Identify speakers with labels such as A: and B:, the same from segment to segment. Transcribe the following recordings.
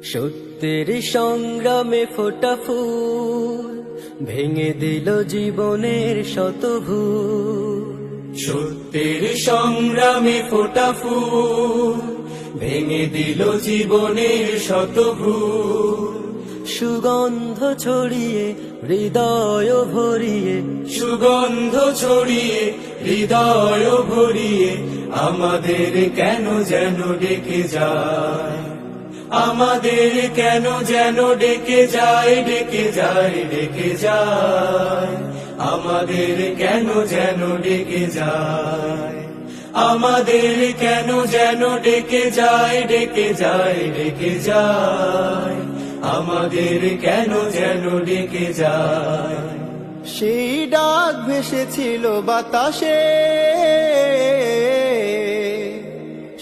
A: সত্যের সংগ্রামে ফোটা ফুল ভেঙে দিল জীবনের শত ভুল।
B: সত্যের সংগ্রামে ফোটা ফুল ভেঙে দিল জীবনের শত ভুল।
A: সুগন্ধ ছড়িয়ে হৃদয় ভরিয়ে,
B: সুগন্ধ ছড়িয়ে হৃদয় ভরিয়ে আমাদের কেন যেন ডেকে যায়, আমাদের কেন যেন ডেকে যায়, ডেকে যায়, ডেকে যায়, আমাদের কেন যেন ডেকে যায়, আমাদের কেন যেন ডেকে যায়, ডেকে যায়, ডেকে যায়, আমাদের কেন যেন ডেকে যায়।
A: সেই ডাক ভেসেছিল বাতাসে,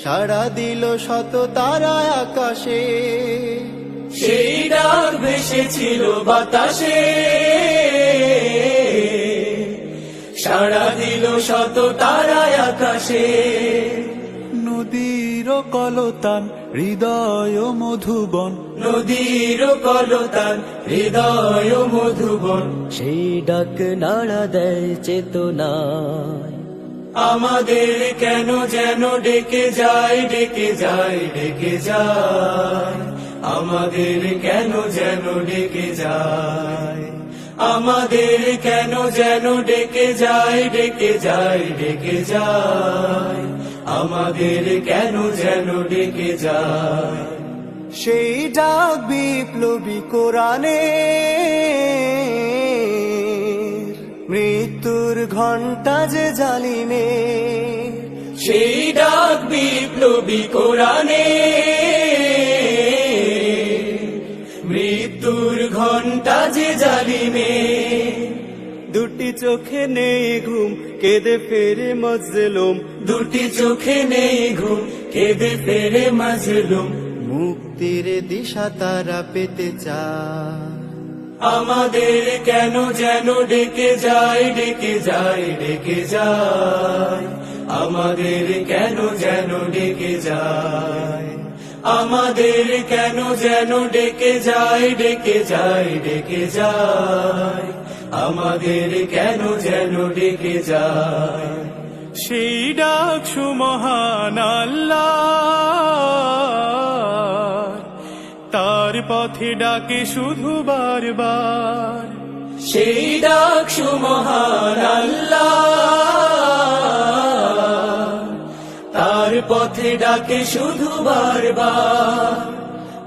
A: সাড়া দিল শত তারা আকাশে।
B: সেই ডাক ভেসেছিল বাতাসে, সাড়া দিল শত তারা আকাশে।
A: নদীর কলতান হৃদয় মধুবন,
B: নদীর কলতান হৃদয় মধুবন।
A: সেই ডাক নাড়া দেয় চেতনায়,
B: আমাদের কেন যেন ডেকে যায়, ডেকে যায়, ডেকে যায়, আমাদের কেন যেন ডেকে যায়, আমাদের কেন যেন ডেকে যায়, ডেকে যায়, ডেকে যায়, আমাদের কেন যেন ডেকে যায়।
A: সেই ডাক বিপ্লবী কোরআনে, মৃত্যুর ঘণ্টা যে জালিমে।
B: সেই ডাক বিপ্লবী কোরআনে, মৃত্যুর ঘণ্টা যে জালিমে।
A: দুটি চোখে নেই ঘুম কেঁদে ফেরে মজলুম,
B: দুটি চোখে নেই ঘুম কেঁদে ফেরে মাজলুম।
A: মুক্তির দিশা তারা পেতে চায়,
B: আমাদের কেন যেন ডেকে যায়, ডেকে যায়, ডেকে যায়, আমাদের কেন যেন ডেকে যায়, আমাদের কেন যেন ডেকে যায়, ডেকে যায়, ডেকে যায়, আমাদের কেন যেন ডেকে যায়।
A: সেই ডাক সুমহান আল্লাহ, তার পথে ডাকে শুধু বারবার।
B: সেই ডাক সুমহান আল্লাহ, তার পথে ডাকে শুধু বারবার।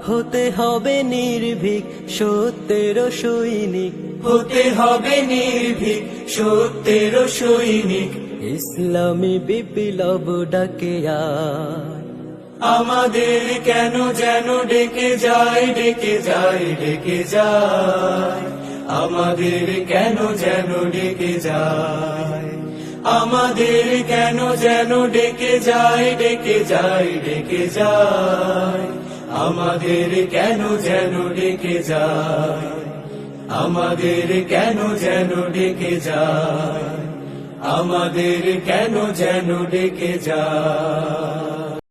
A: হতে হবে নির্ভীক সত্যের সৈনিক,
B: হতে হবে নির্ভীক সত্যের সৈনিক।
A: ইসলামী বিপ্লব ডাকে আয়,
B: আমাদের কেন যেন ডেকে যায়, ডেকে যায়, ডেকে যায়, আমাদের কেন যেন ডেকে যায়, আমাদের কেন যেন ডেকে যায়, ডেকে যায়, ডেকে যায়, আমাদের কেন যেন ডেকে যায়, আমাদের কেন যেন ডেকে যায়, আমাদের কেন যেন ডেকে যায়।